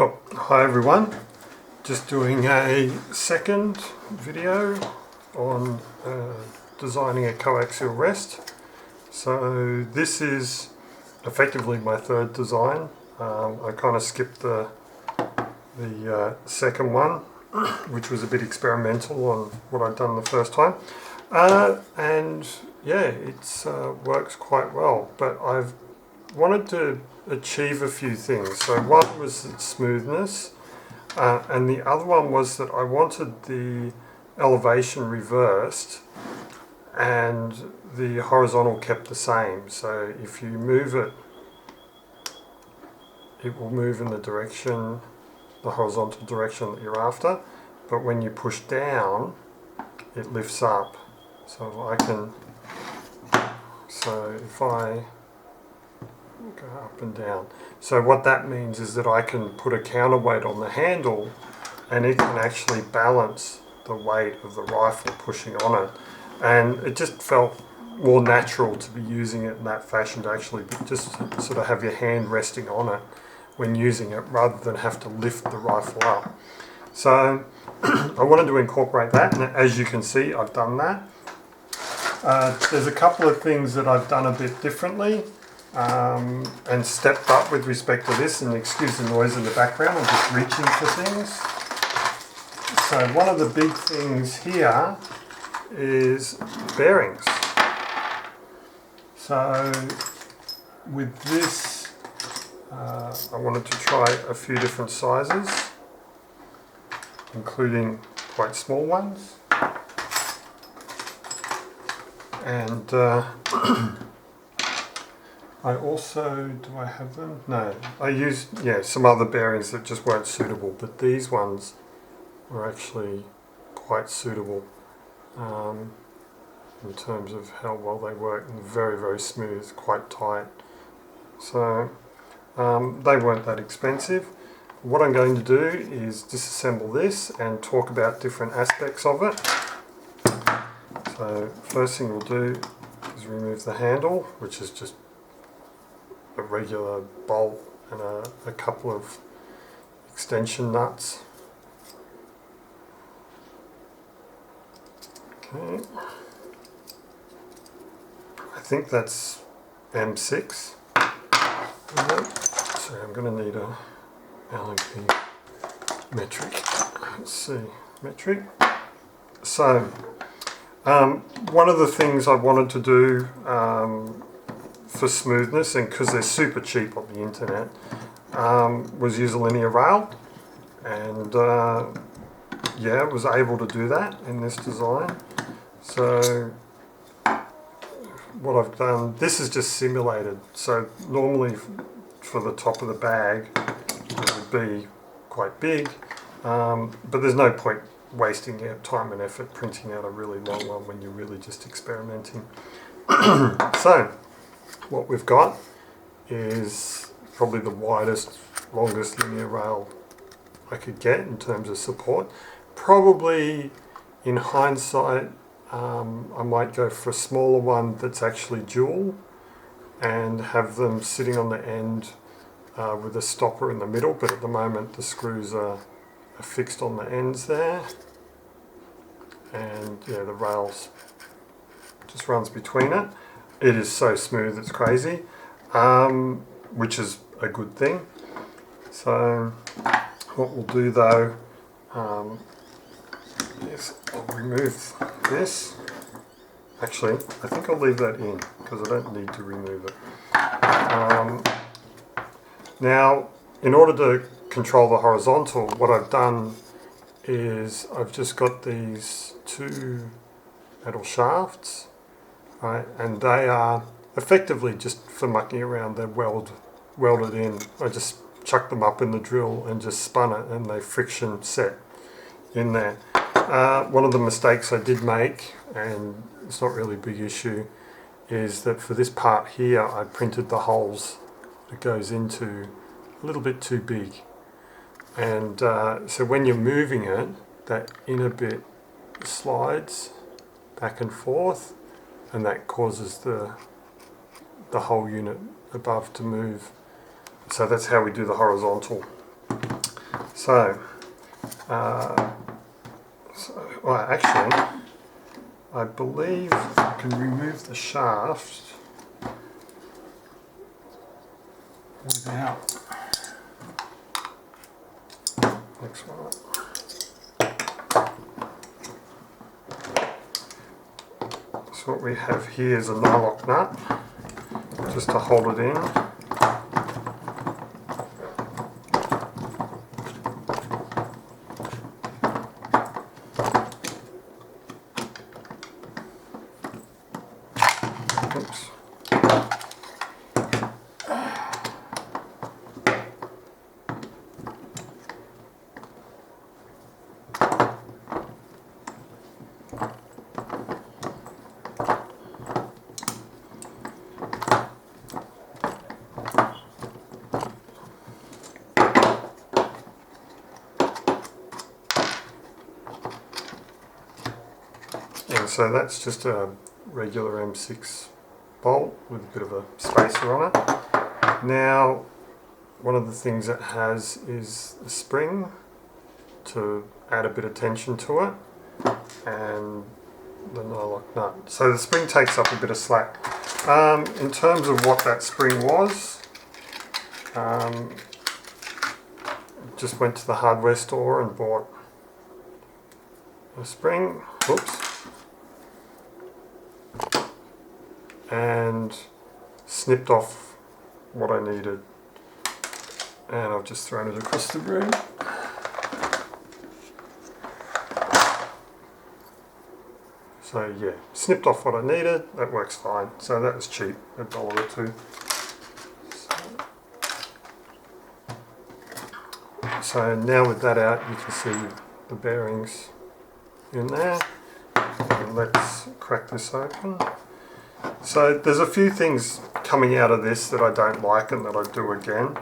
Well, hi everyone, just doing a second video on designing a coaxial rest. So this is effectively my third design. I kind of skipped the second one, which was a bit experimental on what I'd done the first time. And yeah, it works quite well, but I've wanted to achieve a few things. So one was smoothness, and the other one was that I wanted the elevation reversed and the horizontal kept the same. So if you move it, it will move in the direction, the horizontal direction that you're after, but when you push down, it lifts up. So if I go up and down. So what that means is that I can put a counterweight on the handle and it can actually balance the weight of the rifle pushing on it. And it just felt more natural to be using it in that fashion, to actually just sort of have your hand resting on it when using it rather than have to lift the rifle up. So I wanted to incorporate that, and as you can see, I've done that. There's a couple of things that I've done a bit differently and stepped up with respect to this, and excuse the noise in the background, I'm just reaching for things. So one of the big things here is bearings. So with this, I wanted to try a few different sizes, including quite small ones. And I also, do I have them? No, I used some other bearings that just weren't suitable, but these ones were actually quite suitable in terms of how well they work, and very, very smooth, quite tight. So they weren't that expensive. What I'm going to do is disassemble this and talk about different aspects of it. So first thing we'll do is remove the handle, which is just a regular bolt and a couple of extension nuts. Okay, I think that's M6. So I'm going to need a LMP metric. Let's see, metric. So one of the things I wanted to do for smoothness, and because they're super cheap on the internet, was use a linear rail, and yeah, was able to do that in this design. So what I've done, this is just simulated, so normally for the top of the bag it would be quite big, but there's no point wasting your time and effort printing out a really long one when you're really just experimenting. So what we've got is probably the widest, longest linear rail I could get in terms of support. Probably in hindsight I might go for a smaller one that's actually dual and have them sitting on the end with a stopper in the middle, but at the moment the screws are fixed on the ends there, and yeah, the rails just runs between it. It is so smooth, it's crazy, which is a good thing. So what we'll do though is I'll remove this. Actually, I think I'll leave that in because I don't need to remove it. Now, in order to control the horizontal, what I've done is I've just got these two metal shafts, right, and they are effectively just for mucking around. They're welded in. I just chucked them up in the drill and just spun it, and they friction set in there. One of the mistakes I did make, and it's not really a big issue, is that for this part here I printed the holes it goes into a little bit too big, and so when you're moving it, that inner bit slides back and forth, and that causes the whole unit above to move. So that's how we do the horizontal. Well, actually, I believe I can remove the shaft without. Next one up. So what we have here is a nylock nut, just to hold it in. Oops. And so that's just a regular M6 bolt with a bit of a spacer on it. Now, one of the things it has is a spring to add a bit of tension to it, and the nylock nut. So the spring takes up a bit of slack. In terms of what that spring was, just went to the hardware store and bought a spring. Oops. And snipped off what I needed, and I've just thrown it across the room. So yeah, snipped off what I needed, that works fine. So that was cheap, $1 or $2. So now with that out, you can see the bearings in there. And let's crack this open. So there's a few things coming out of this that I don't like and that I do again,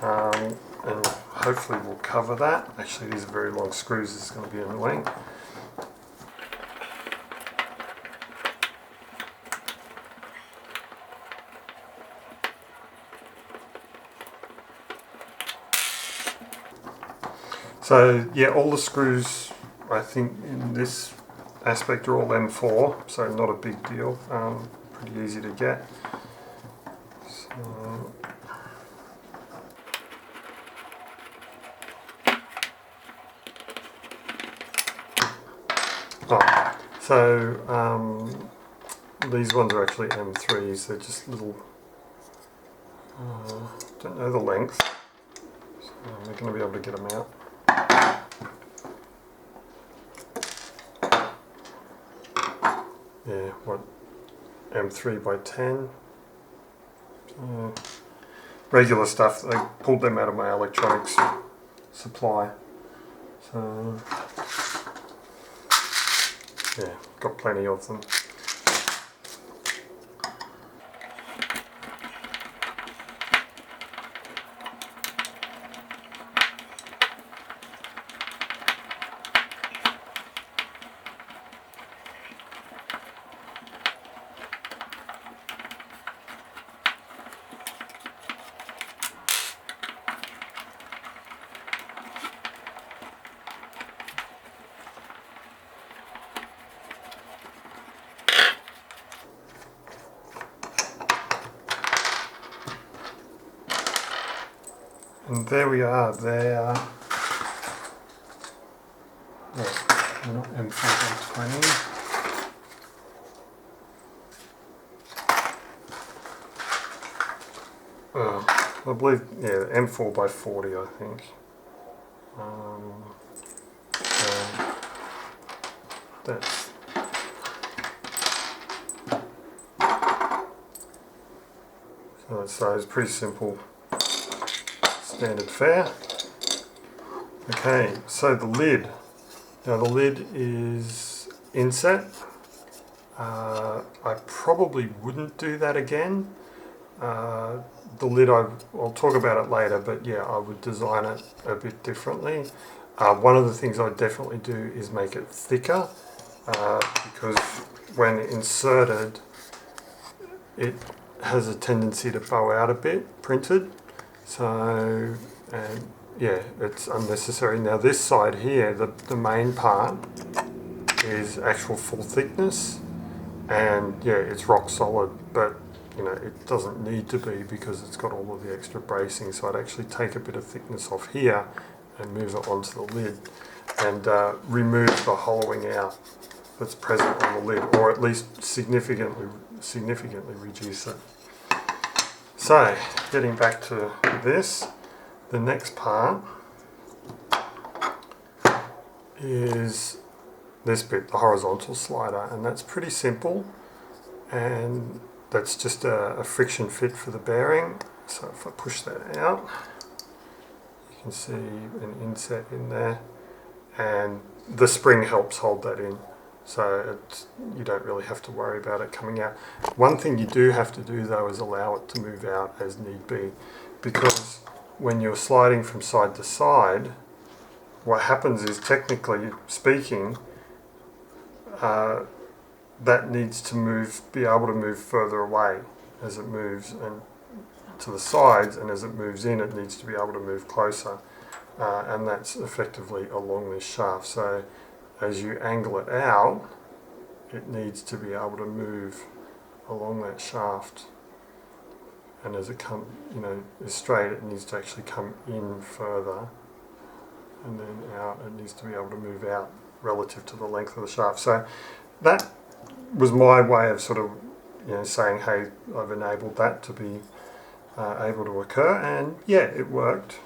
and hopefully we'll cover that. Actually, these are very long screws, this is going to be annoying. So yeah, all the screws I think in this aspect are all M4, so not a big deal. Pretty easy to get. So these ones are actually M3s. They're just little. Don't know the length, so I'm not going to be able to get them out. Yeah, what? M3 by 10. Regular stuff. They pulled them out of my electronics supply. So yeah, got plenty of them. And there we are, they are, well, not M4 by 20. I believe, yeah, M4 by 40 I think. That's so it's pretty simple. Standard fare. Okay, so the lid. Now the lid is inset. I probably wouldn't do that again. The lid, I'll talk about it later, but yeah, I would design it a bit differently. One of the things I definitely do is make it thicker, because when inserted, it has a tendency to bow out a bit, printed. So, and yeah, it's unnecessary. Now this side here, the main part is actual full thickness, and yeah, it's rock solid, but you know, it doesn't need to be because it's got all of the extra bracing. So I'd actually take a bit of thickness off here and move it onto the lid and remove the hollowing out that's present on the lid, or at least significantly reduce it. So getting back to this, the next part is this bit, the horizontal slider, and that's pretty simple, and that's just a friction fit for the bearing. So if I push that out, you can see an inset in there, and the spring helps hold that in, so you don't really have to worry about it coming out. One thing you do have to do though is allow it to move out as need be, because when you're sliding from side to side, what happens is, technically speaking, that needs to be able to move further away as it moves and to the sides, and as it moves in, it needs to be able to move closer, and that's effectively along this shaft. So as you angle it out, it needs to be able to move along that shaft, and as it is straight, it needs to actually come in further, and then out. It needs to be able to move out relative to the length of the shaft. So that was my way of sort of saying, hey, I've enabled that to be able to occur, and yeah, it worked.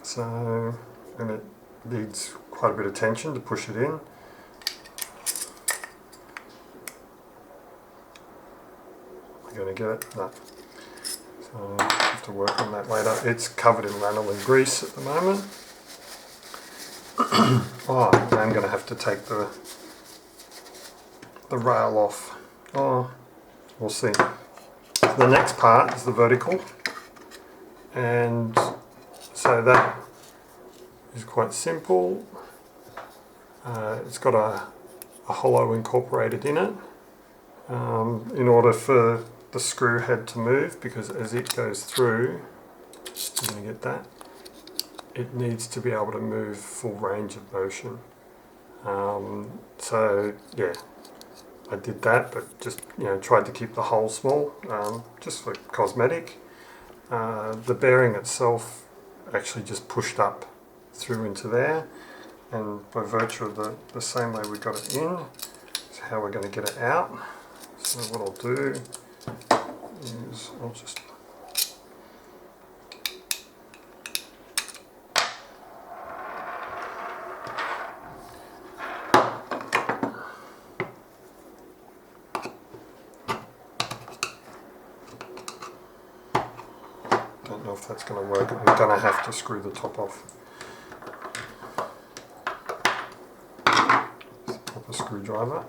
So, and it needs quite a bit of tension to push it in. You're going to get it? No. So I have to work on that later. It's covered in lanolin grease at the moment. Oh, I'm going to have to take the rail off. Oh, we'll see. The next part is the vertical, and so that is quite simple. It's got a hollow incorporated in it in order for the screw head to move, because as it goes through, you're going to get that, it needs to be able to move full range of motion. So yeah, I did that, but just tried to keep the hole small, just for cosmetic. The bearing itself actually just pushed up through into there, and by virtue of the same way we got it in, is how we're going to get it out. So what I'll do is I'll just don't know if that's going to work. I'm going to have to screw the top off. Pop a screwdriver.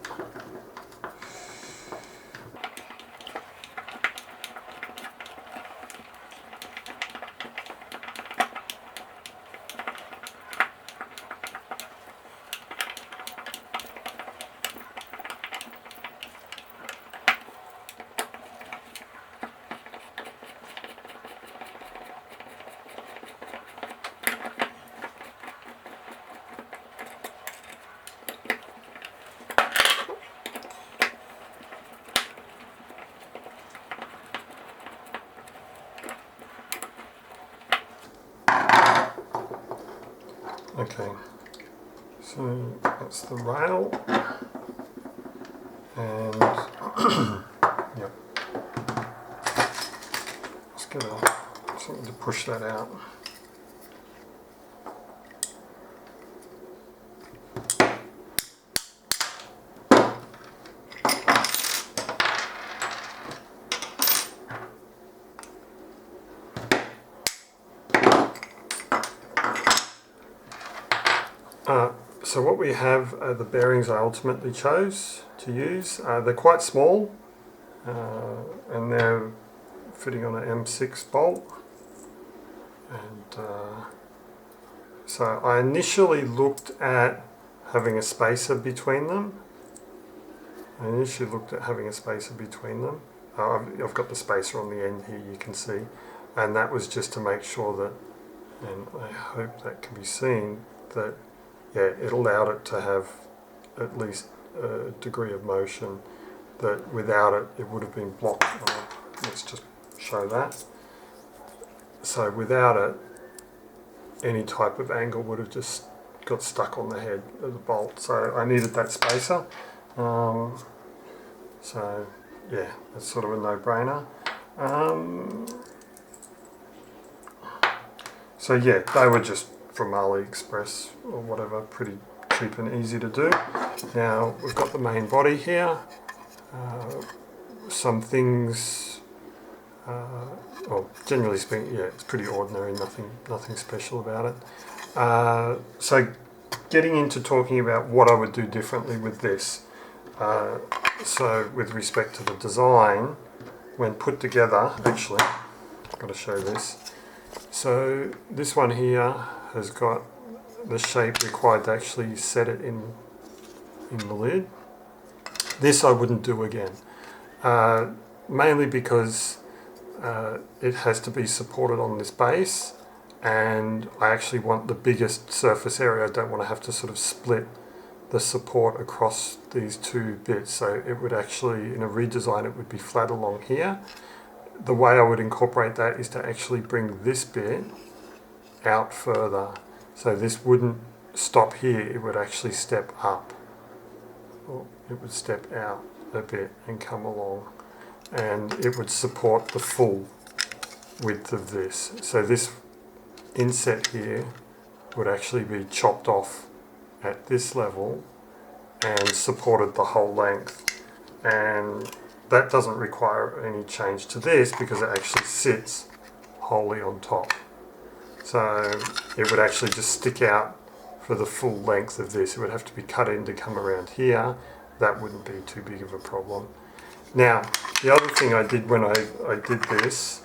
Okay, so that's the rail, and yep, let's get something to push that out. So what we have are the bearings I ultimately chose to use. They're quite small, and they're fitting on an M6 bolt. And so I initially looked at having a spacer between them. I've got the spacer on the end here, you can see, and that was just to make sure that and I hope that can be seen, that yeah, it allowed it to have at least a degree of motion that without it, it would have been blocked. Let's just show that. So without it, any type of angle would have just got stuck on the head of the bolt. So I needed that spacer. So yeah, that's sort of a no-brainer. So yeah, they were just from AliExpress or whatever, pretty cheap and easy to do. Now we've got the main body here. Some things, well, generally speaking, yeah, it's pretty ordinary, nothing special about it. So getting into talking about what I would do differently with this. So with respect to the design, when put together, actually, I've got to show this. So this one here has got the shape required to actually set it in the lid. This I wouldn't do again, mainly because it has to be supported on this base, and I actually want the biggest surface area. I don't want to have to sort of split the support across these two bits, so it would actually, in a redesign, it would be flat along here. The way I would incorporate that is to actually bring this bit out further. So this wouldn't stop here, it would actually step up. Or it would step out a bit and come along. And it would support the full width of this. So this inset here would actually be chopped off at this level and supported the whole length. And that doesn't require any change to this because it actually sits wholly on top. So it would actually just stick out for the full length of this. It would have to be cut in to come around here. That wouldn't be too big of a problem. Now, the other thing I did when I did this,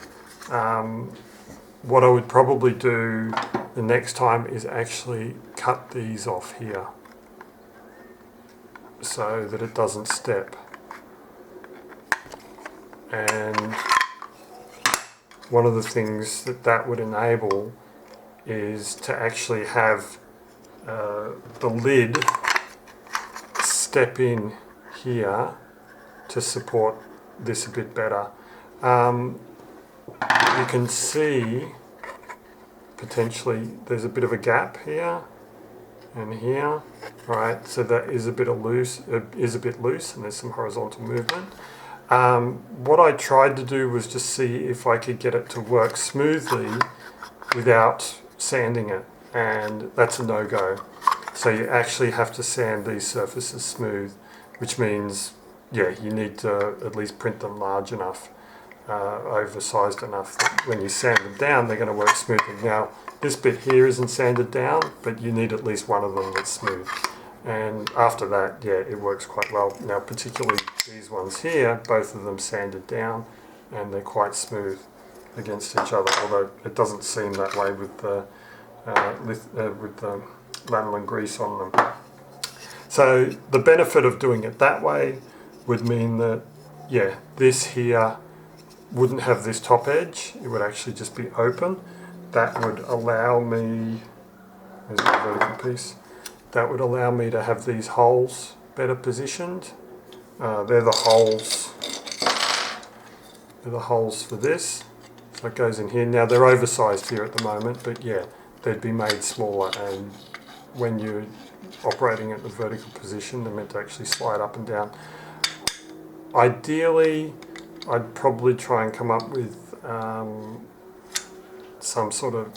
what I would probably do the next time is actually cut these off here so that it doesn't step. And one of the things that would enable is to actually have the lid step in here to support this a bit better. You can see potentially there's a bit of a gap here and here, right? So that is a bit loose, and there's some horizontal movement. What I tried to do was just see if I could get it to work smoothly without sanding it, and that's a no-go. So you actually have to sand these surfaces smooth, which means, yeah, you need to at least print them large enough, oversized enough that when you sand them down, they're going to work smoothly. Now, this bit here isn't sanded down, but you need at least one of them that's smooth. And after that, yeah, it works quite well. Now, particularly these ones here, both of them sanded down, and they're quite smooth against each other, although it doesn't seem that way with the lanolin grease on them. So the benefit of doing it that way would mean that, yeah, this here wouldn't have this top edge. It would actually just be open. That would allow me, there's my vertical piece, that would allow me to have these holes better positioned. They're the holes for this. So it goes in here. Now they're oversized here at the moment, but yeah, they'd be made smaller, and when you're operating at the vertical position, they're meant to actually slide up and down. Ideally, I'd probably try and come up with some sort of,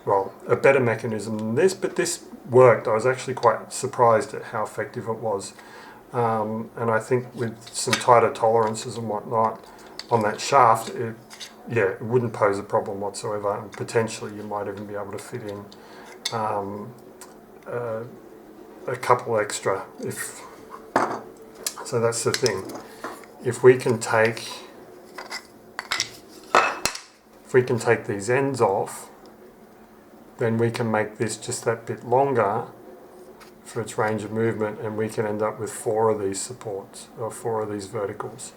well, a better mechanism than this, but this worked. I was actually quite surprised at how effective it was. And I think with some tighter tolerances and whatnot on that shaft, it wouldn't pose a problem whatsoever, and potentially you might even be able to fit in a couple extra. So that's the thing. If we can take these ends off, then we can make this just that bit longer for its range of movement, and we can end up with 4 of these supports, or 4 of these verticals,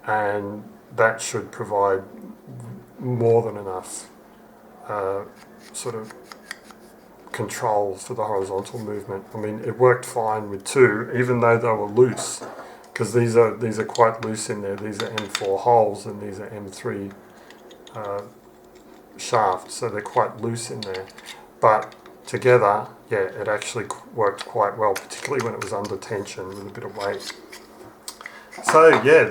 and that should provide more than enough sort of control for the horizontal movement. I mean, it worked fine with 2, even though they were loose, because these are quite loose in there. These are M4 holes and these are M3 shafts, so they're quite loose in there. But together, yeah, it actually worked quite well, particularly when it was under tension with a bit of weight. So yeah,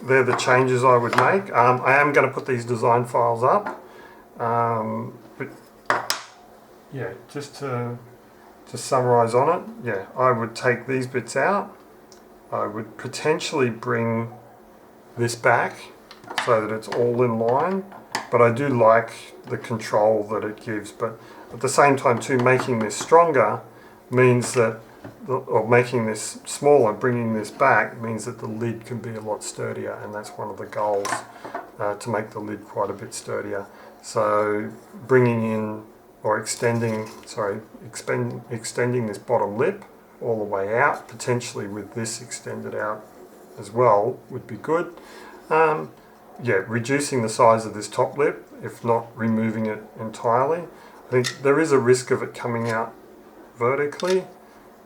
they're the changes I would make. I am going to put these design files up, but yeah, just to summarise on it, yeah, I would take these bits out. I would potentially bring this back so that it's all in line, but I do like the control that it gives. But at the same time too, making this stronger means that, or making this smaller, bringing this back, means that the lid can be a lot sturdier, and that's one of the goals, to make the lid quite a bit sturdier. So bringing in, or extending this bottom lip all the way out, potentially with this extended out as well, would be good. Yeah, reducing the size of this top lip, if not removing it entirely. I think there is a risk of it coming out vertically,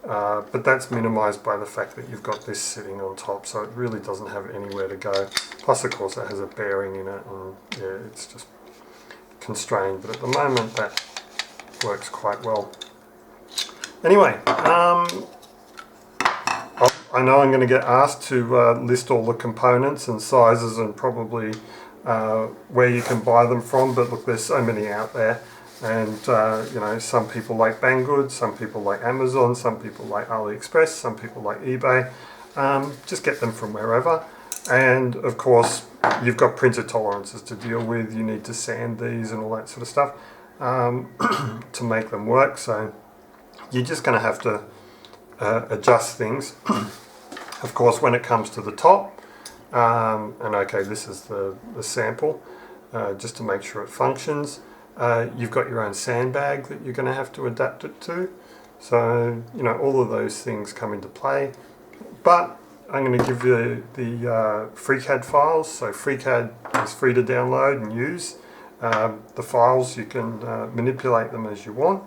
but that's minimised by the fact that you've got this sitting on top, so it really doesn't have anywhere to go. Plus, of course, it has a bearing in it, and yeah, it's just constrained, but at the moment that works quite well. Anyway, I know I'm going to get asked to list all the components and sizes and probably where you can buy them from, but look, there's so many out there, and you know, some people like Banggood, some people like Amazon, some people like AliExpress, some people like eBay. Just get them from wherever, and of course you've got printer tolerances to deal with. You need to sand these and all that sort of stuff to make them work, so you're just going to have to adjust things. Of course, when it comes to the top, and okay, this is the sample, just to make sure it functions. You've got your own sandbag that you're going to have to adapt it to. So, you know, all of those things come into play. But I'm going to give you the FreeCAD files. So FreeCAD is free to download and use. The files, you can manipulate them as you want.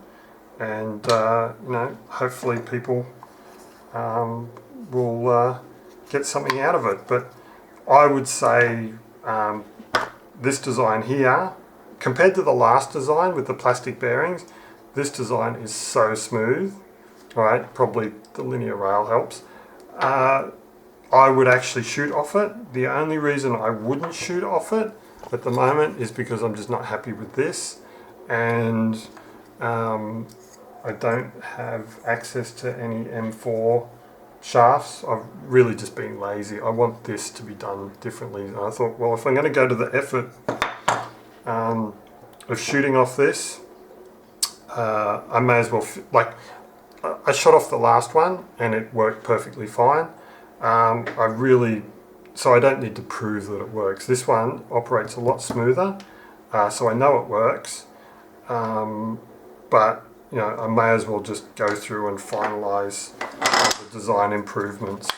And, you know, hopefully people will get something out of it. But I would say this design here, compared to the last design with the plastic bearings, this design is so smooth, right? Probably the linear rail helps. I would actually shoot off it. The only reason I wouldn't shoot off it at the moment is because I'm just not happy with this, and I don't have access to any M4 shafts. I've really just been lazy. I want this to be done differently. And I thought, well, if I'm going to go to the effort of shooting off this, I may as well, I shot off the last one and it worked perfectly fine. So I don't need to prove that it works. This one operates a lot smoother, so I know it works, but you know, I may as well just go through and finalise the design improvements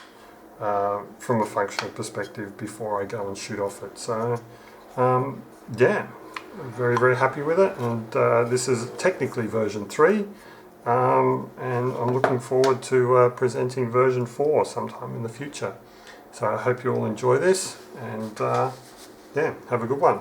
from a functional perspective before I go and shoot off it. So yeah, I'm very, very happy with it, and this is technically version 3, and I'm looking forward to presenting version 4 sometime in the future. So I hope you all enjoy this, and yeah, have a good one.